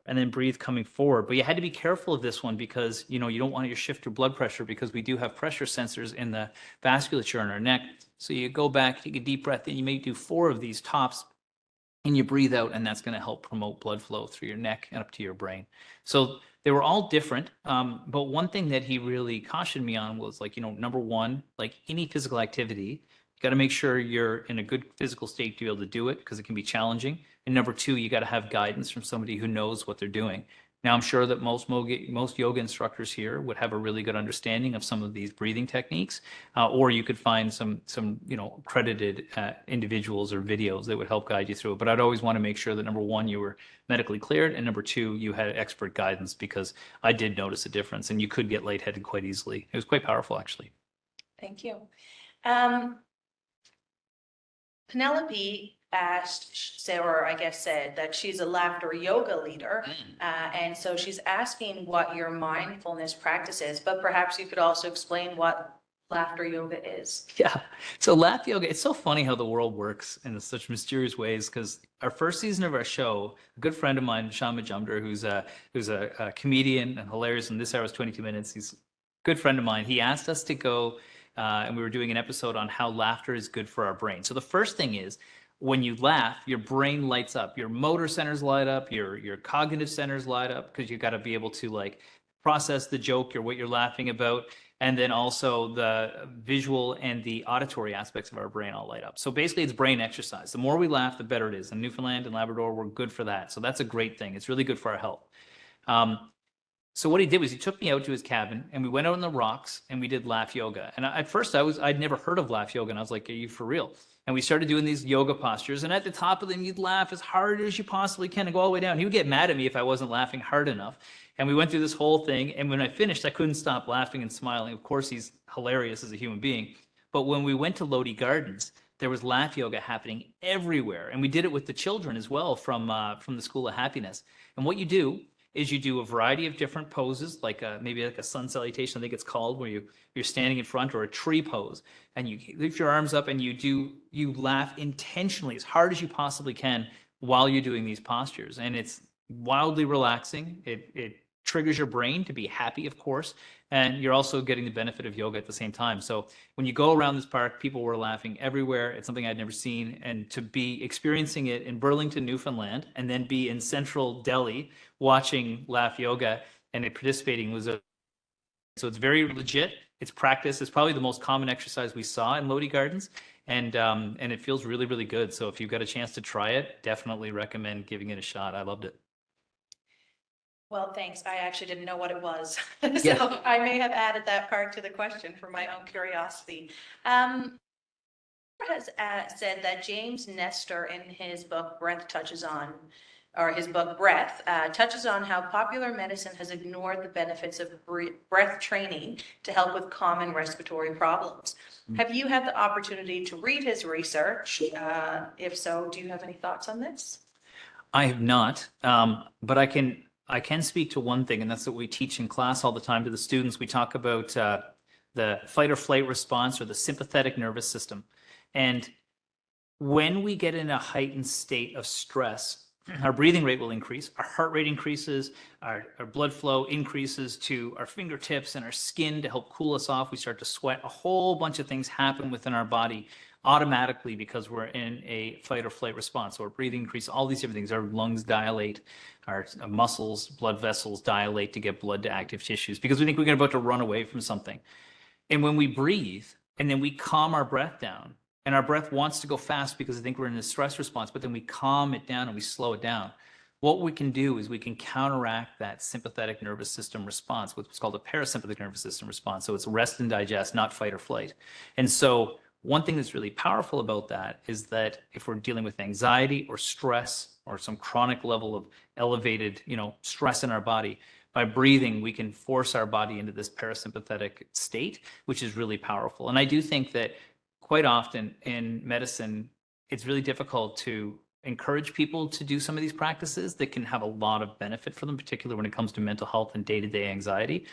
and then breathe coming forward. But you had to be careful of this one because, you don't want to shift your blood pressure because we do have pressure sensors in the vasculature in our neck. So you go back, take a deep breath, and you may do 4 of these tops, and you breathe out, and that's going to help promote blood flow through your neck and up to your brain. So they were all different. But one thing that he really cautioned me on was like, number one, like any physical activity, you got to make sure you're in a good physical state to be able to do it because it can be challenging. And number two, you got to have guidance from somebody who knows what they're doing. Now, I'm sure that most yoga instructors here would have a really good understanding of some of these breathing techniques, or you could find some credited individuals or videos that would help guide you through it. But I'd always want to make sure that number one, you were medically cleared, and number two, you had expert guidance because I did notice a difference, and you could get lightheaded quite easily. It was quite powerful, actually.
Thank you. Penelope said that she's a laughter yoga leader. And so she's asking what your mindfulness practice is, but perhaps you could also explain what laughter yoga is.
Yeah. So laugh yoga, it's so funny how the world works in such mysterious ways because our first season of our show, a good friend of mine, Sean Majumder, who's a comedian and hilarious, and this hour is 22 minutes. He's a good friend of mine. He asked us to go and we were doing an episode on how laughter is good for our brain. So the first thing is when you laugh, your brain lights up, your motor centers light up, your cognitive centers light up because you got to be able to like process the joke or what you're laughing about. And then also the visual and the auditory aspects of our brain all light up. So basically it's brain exercise. The more we laugh, the better it is. In Newfoundland and Labrador, we're good for that. So that's a great thing. It's really good for our health. So what he did was he took me out to his cabin and we went out on the rocks and we did laugh yoga. And at first I'd never heard of laugh yoga. And I was like, are you for real? And we started doing these yoga postures. And at the top of them, you'd laugh as hard as you possibly can and go all the way down. He would get mad at me if I wasn't laughing hard enough. And we went through this whole thing. And when I finished, I couldn't stop laughing and smiling. Of course, he's hilarious as a human being. But when we went to Lodi Gardens, there was laugh yoga happening everywhere. And we did it with the children as well from the School of Happiness. And what you do is you do a variety of different poses, like maybe like a sun salutation, I think it's called, where you're standing in front, or a tree pose, and you lift your arms up and you laugh intentionally as hard as you possibly can while you're doing these postures. And it's wildly relaxing. It triggers your brain to be happy, of course, and you're also getting the benefit of yoga at the same time. So when you go around this park, people were laughing everywhere. It's something I'd never seen. And to be experiencing it in Burlington, Newfoundland, and then be in central Delhi watching laugh yoga and participating so it's very legit. It's practice. It's probably the most common exercise we saw in Lodi Gardens. And it feels really, really good. So if you've got a chance to try it, definitely recommend giving it a shot. I loved it.
Well, thanks. I actually didn't know what it was.
Yeah.
So I may have added that part to the question for my own curiosity. Has said that James Nestor in his book Breath touches on how popular medicine has ignored the benefits of breath training to help with common respiratory problems. Have you had the opportunity to read his research? If so, do you have any thoughts on this?
I have not, but I can speak to one thing, and that's what we teach in class all the time to the students. We talk about the fight or flight response, or the sympathetic nervous system. And when we get in a heightened state of stress, our breathing rate will increase, our heart rate increases, our blood flow increases to our fingertips and our skin to help cool us off. We start to sweat. A whole bunch of things happen within our body automatically because we're in a fight or flight response. So our breathing increases, all these different things. Our lungs dilate, our muscles, blood vessels dilate to get blood to active tissues because we think we're about to run away from something. And when we breathe and then we calm our breath down, and our breath wants to go fast because I think we're in a stress response, but then we calm it down and we slow it down. What we can do is we can counteract that sympathetic nervous system response, what's called a parasympathetic nervous system response. So it's rest and digest, not fight or flight. And so one thing that's really powerful about that is that if we're dealing with anxiety or stress or some chronic level of elevated, stress in our body, by breathing, we can force our body into this parasympathetic state, which is really powerful. And I do think that quite often in medicine, it's really difficult to encourage people to do some of these practices that can have a lot of benefit for them, particularly when it comes to mental health and day-to-day anxiety.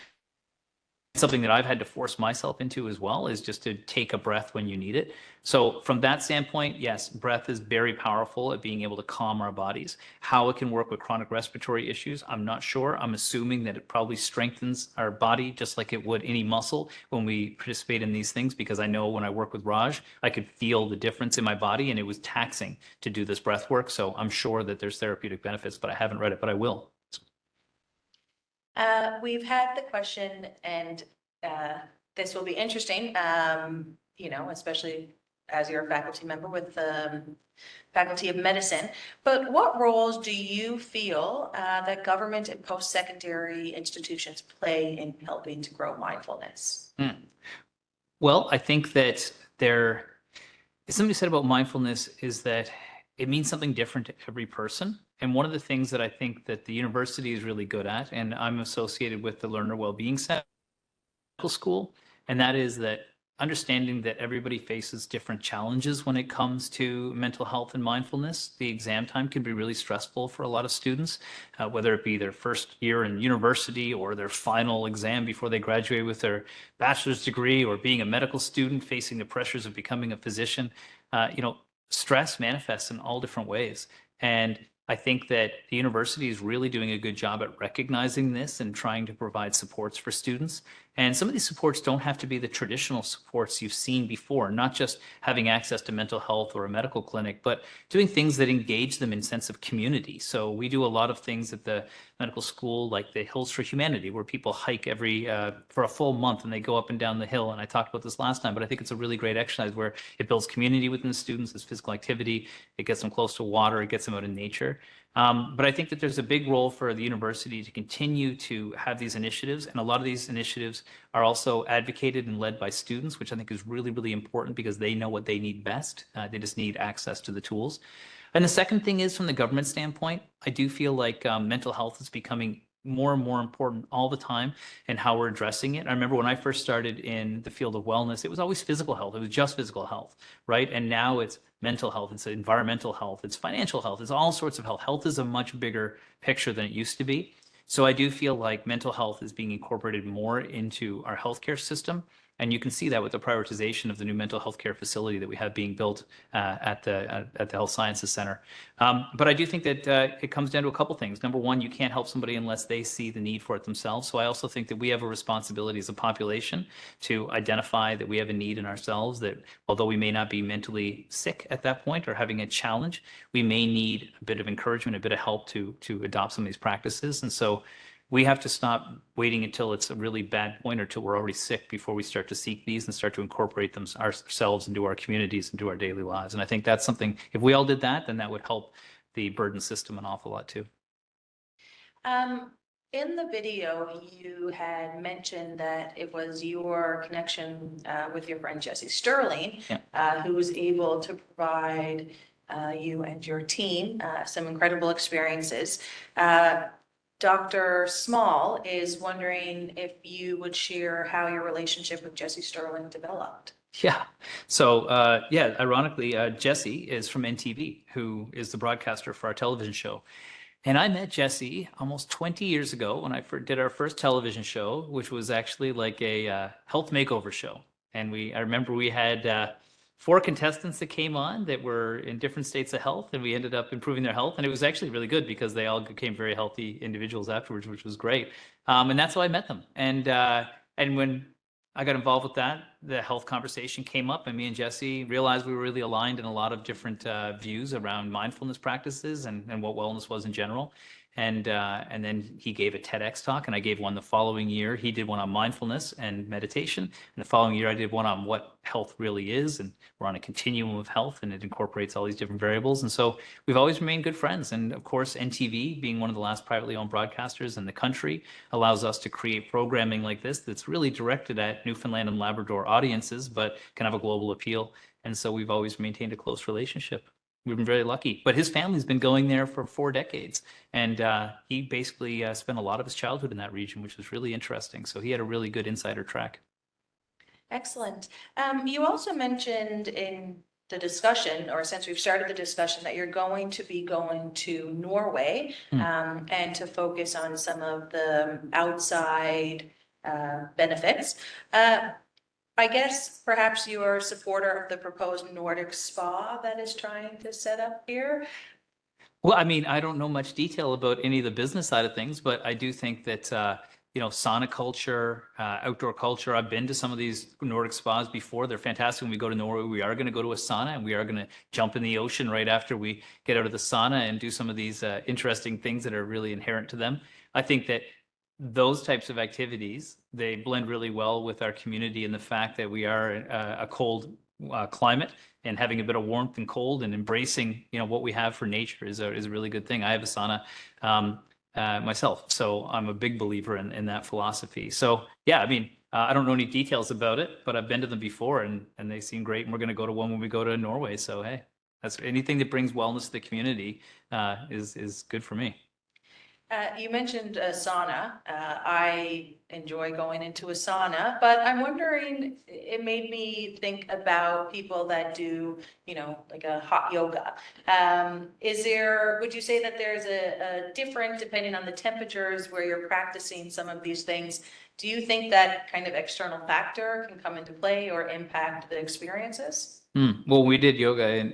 Something that I've had to force myself into as well is just to take a breath when you need it. So from that standpoint, yes, breath is very powerful at being able to calm our bodies. How it can work with chronic respiratory issues, I'm not sure. I'm assuming that it probably strengthens our body just like it would any muscle when we participate in these things, because I know when I work with Raj, I could feel the difference in my body and it was taxing to do this breath work. So I'm sure that there's therapeutic benefits, but I haven't read it, but I will.
We've had the question, and this will be interesting, especially as you're a faculty member with the Faculty of Medicine. But what roles do you feel that government and post-secondary institutions play in helping to grow mindfulness?
Well, I think that something said about mindfulness is that it means something different to every person. And one of the things that I think that the university is really good at, and I'm associated with the Learner Wellbeing Center School, and that is that understanding that everybody faces different challenges when it comes to mental health and mindfulness. The exam time can be really stressful for a lot of students, whether it be their first year in university or their final exam before they graduate with their bachelor's degree, or being a medical student facing the pressures of becoming a physician. Stress manifests in all different ways. And I think that the university is really doing a good job at recognizing this and trying to provide supports for students. And some of these supports don't have to be the traditional supports you've seen before, not just having access to mental health or a medical clinic, but doing things that engage them in sense of community. So we do a lot of things at the medical school, like the Hills for Humanity, where people hike for a full month and they go up and down the hill. And I talked about this last time, but I think it's a really great exercise where it builds community within the students, it's physical activity, it gets them close to water, it gets them out in nature. But I think that there's a big role for the university to continue to have these initiatives. And a lot of these initiatives are also advocated and led by students, which I think is really, really important because they know what they need best. They just need access to the tools. And the second thing is, from the government standpoint, I do feel like mental health is becoming more and more important all the time, and how we're addressing it. I remember when I first started in the field of wellness, it was always physical health. It was just physical health, right? And now it's mental health, it's environmental health, it's financial health, it's all sorts of health. Health is a much bigger picture than it used to be. So I do feel like mental health is being incorporated more into our healthcare system. And you can see that with the prioritization of the new mental health care facility that we have being built at the Health Sciences Center. But I do think that it comes down to a couple things. Number one, you can't help somebody unless they see the need for it themselves. So I also think that we have a responsibility as a population to identify that we have a need in ourselves, that although we may not be mentally sick at that point or having a challenge, we may need a bit of encouragement, a bit of help to adopt some of these practices. And so we have to stop waiting until it's a really bad point or till we're already sick before we start to seek these and start to incorporate them ourselves into our communities, into our daily lives. And I think that's something, if we all did that, then that would help the burden system an awful lot too.
In the video, you had mentioned that it was your connection with your friend Jesse Sterling, who was able to provide you and your team some incredible experiences. Dr. Small is wondering if you would share how your relationship with Jesse Sterling developed.
Yeah. So, ironically, Jesse is from NTV, who is the broadcaster for our television show. And I met Jesse almost 20 years ago when I did our first television show, which was actually like a health makeover show. And I remember we had 4 contestants that came on that were in different states of health, and we ended up improving their health. And it was actually really good because they all became very healthy individuals afterwards, which was great. And that's how I met them. And when I got involved with that. The health conversation came up, and me and Jesse realized we were really aligned in a lot of different views around mindfulness practices and what wellness was in general. And then he gave a TEDx talk, and I gave one the following year. He did one on mindfulness and meditation, and the following year I did one on what health really is. And we're on a continuum of health, and it incorporates all these different variables. And so we've always remained good friends. And of course, NTV, being one of the last privately owned broadcasters in the country, allows us to create programming like this that's really directed at Newfoundland and Labrador audiences, but can have a global appeal. And so we've always maintained a close relationship. We've been very lucky. But his family's been going there for 4 decades. And he basically spent a lot of his childhood in that region, which was really interesting. So he had a really good insider track.
Excellent. You also mentioned in the discussion, or since we've started the discussion, that you're going to be going to Norway and to focus on some of the outside benefits. I guess perhaps you are a supporter of the proposed Nordic spa that is trying to set up here.
Well, I mean, I don't know much detail about any of the business side of things, but I do think that, sauna culture, outdoor culture, I've been to some of these Nordic spas before. They're fantastic. When we go to Norway, we are going to go to a sauna, and we are going to jump in the ocean right after we get out of the sauna and do some of these interesting things that are really inherent to them. I think that those types of activities, they blend really well with our community and the fact that we are a cold climate, and having a bit of warmth and cold and embracing, what we have for nature is a really good thing. I have a sauna myself, so I'm a big believer in that philosophy. So yeah, I mean, I don't know any details about it, but I've been to them before, and they seem great. And we're going to go to one when we go to Norway. So hey, that's anything that brings wellness to the community is good for me.
You mentioned a sauna. I enjoy going into a sauna, but I'm wondering, it made me think about people that do, like a hot yoga. Would you say that there's a different, depending on the temperatures where you're practicing some of these things? Do you think that kind of external factor can come into play or impact the experiences?
Well, we did yoga in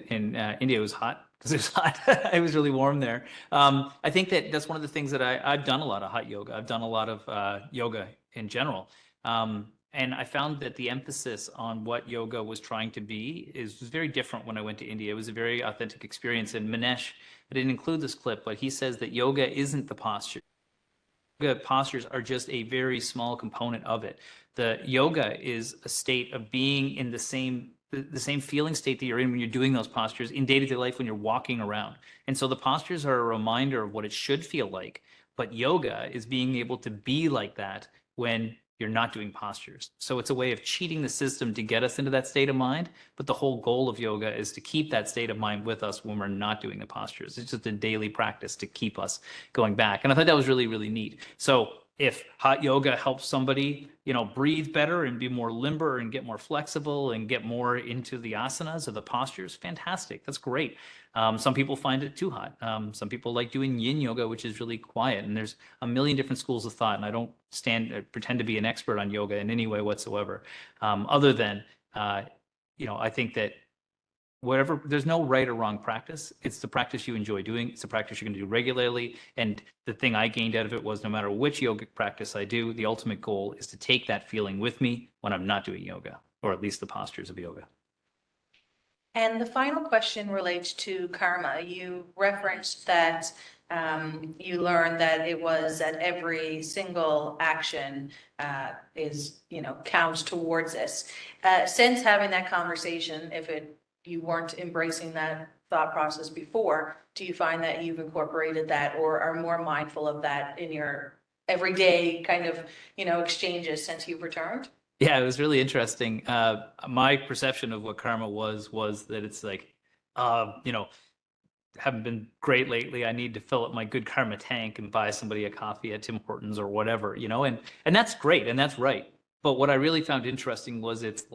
India. It was hot because it was hot. It was really warm there. I think that's one of the things that I've done a lot of hot yoga. I've done a lot of yoga in general. And I found that the emphasis on what yoga was trying to be was very different when I went to India. It was a very authentic experience. And Manesh, I didn't include this clip, but he says that yoga isn't the posture. Yoga postures are just a very small component of it. The yoga is a state of being in the same feeling state that you're in when you're doing those postures in day-to-day life when you're walking around. And so the postures are a reminder of what it should feel like. But yoga is being able to be like that when you're not doing postures. So it's a way of cheating the system to get us into that state of mind. But the whole goal of yoga is to keep that state of mind with us when we're not doing the postures. It's just a daily practice to keep us going back. And I thought that was really, really neat. So if hot yoga helps somebody, breathe better and be more limber and get more flexible and get more into the asanas or the postures, fantastic. That's great. Some people find it too hot. Some people like doing yin yoga, which is really quiet. And there's a million different schools of thought. And I don't pretend to be an expert on yoga in any way whatsoever. Other than, I think that there's no right or wrong practice. It's the practice you enjoy doing. It's the practice you're going to do regularly. And the thing I gained out of it was no matter which yogic practice I do, the ultimate goal is to take that feeling with me when I'm not doing yoga, or at least the postures of yoga.
And the final question relates to karma. You referenced that you learned that it was that every single action counts towards this. Since having that conversation, you weren't embracing that thought process before, do you find that you've incorporated that or are more mindful of that in your everyday kind of, exchanges since you've returned?
Yeah, it was really interesting. My perception of what karma was that it's like, haven't been great lately. I need to fill up my good karma tank and buy somebody a coffee at Tim Hortons or whatever, and that's great and that's right. But what I really found interesting was it's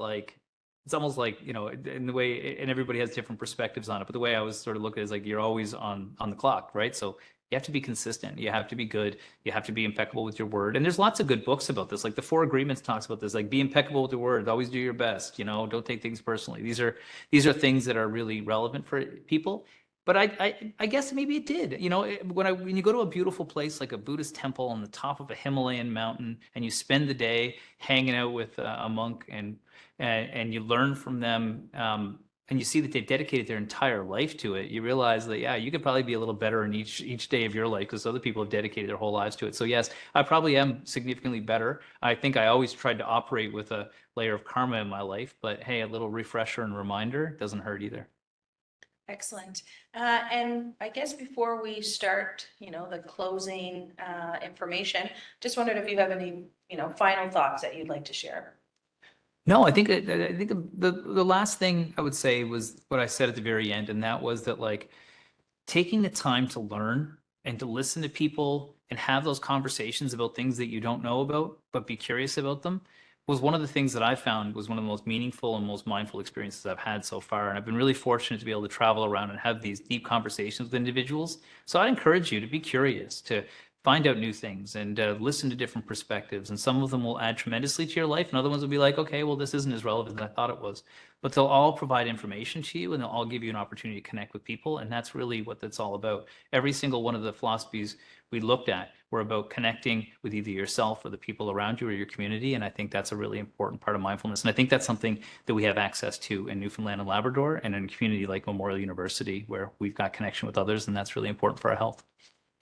almost like, in the way, and everybody has different perspectives on it, but the way I was sort of looking at it is like you're always on the clock, right? So you have to be consistent. You have to be good. You have to be impeccable with your word. And there's lots of good books about this. Like the 4 Agreements talks about this, like be impeccable with your word. Always do your best. Don't take things personally. These are things that are really relevant for people. But I guess maybe it did. You know, when you go to a beautiful place like a Buddhist temple on the top of a Himalayan mountain, and you spend the day hanging out with a monk, and you learn from them, and you see that they've dedicated their entire life to it, you realize that, yeah, you could probably be a little better in each day of your life because other people have dedicated their whole lives to it. So yes, I probably am significantly better. I think I always tried to operate with a layer of karma in my life, but hey, a little refresher and reminder doesn't hurt either.
Excellent. And I guess before we start, the closing information, just wondered if you have any, final thoughts that you'd like to share.
No, I think the last thing I would say was what I said at the very end, and that was that, like, taking the time to learn and to listen to people and have those conversations about things that you don't know about, but be curious about them, was one of the things that I found was one of the most meaningful and most mindful experiences I've had so far. And I've been really fortunate to be able to travel around and have these deep conversations with individuals. So I'd encourage you to be curious, to find out new things and listen to different perspectives. And some of them will add tremendously to your life, and other ones will be like, okay, well, this isn't as relevant as I thought it was. But they'll all provide information to you, and they'll all give you an opportunity to connect with people. And that's really what that's all about. Every single one of the philosophies we looked at were about connecting with either yourself or the people around you or your community. And I think that's a really important part of mindfulness. And I think that's something that we have access to in Newfoundland and Labrador, and in a community like Memorial University, where we've got connection with others, and that's really important for our health.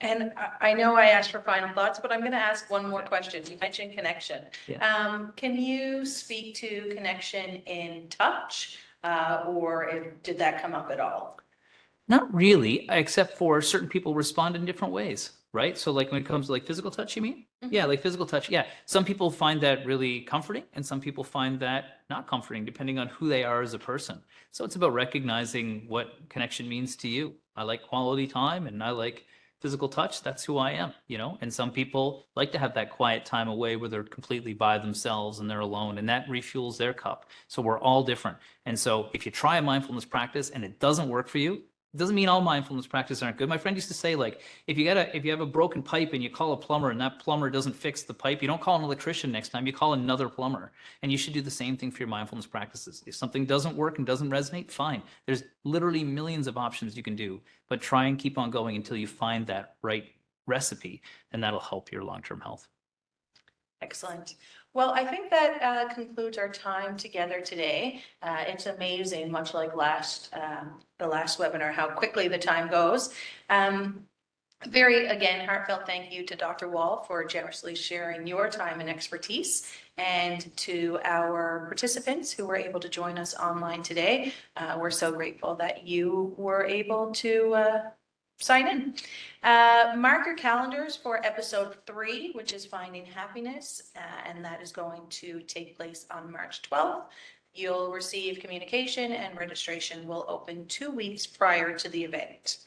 And I know I asked for final thoughts, but I'm going to ask one more question. You mentioned connection.
Yeah.
Can you speak to connection in touch, or did that come up at all?
Not really, except for certain people respond in different ways, right? So like when it comes to like physical touch, you mean? Yeah, like physical touch. Yeah. Some people find that really comforting, and some people find that not comforting, depending on who they are as a person. So it's about recognizing what connection means to you. I like quality time, and I like physical touch. That's who I am, and some people like to have that quiet time away where they're completely by themselves and they're alone, and that refuels their cup. So we're all different. And so if you try a mindfulness practice and it doesn't work for you, it doesn't mean all mindfulness practices aren't good. My friend used to say, like, if you have a broken pipe and you call a plumber and that plumber doesn't fix the pipe, you don't call an electrician next time, you call another plumber. And you should do the same thing for your mindfulness practices. If something doesn't work and doesn't resonate, fine. There's literally millions of options you can do, but try and keep on going until you find that right recipe, and that'll help your long-term health.
Excellent. Well, I think that concludes our time together today. It's amazing, much like the last webinar, how quickly the time goes. Very, again, heartfelt thank you to Dr. Wahl for generously sharing your time and expertise, and to our participants who were able to join us online today. We're so grateful that you were able to sign in. Mark your calendars for episode 3, which is Finding Happiness, and that is going to take place on March 12th. You'll receive communication, and registration will open 2 weeks prior to the event.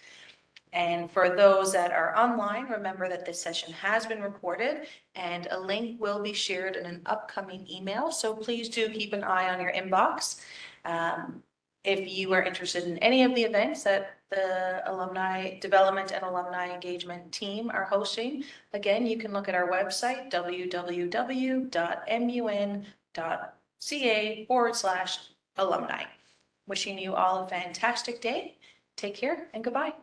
And for those that are online, remember that this session has been recorded, and a link will be shared in an upcoming email. So please do keep an eye on your inbox. If you are interested in any of the events that the Alumni Development and Alumni Engagement team are hosting, again, you can look at our website, www.mun.ca/alumni. Wishing you all a fantastic day. Take care and goodbye.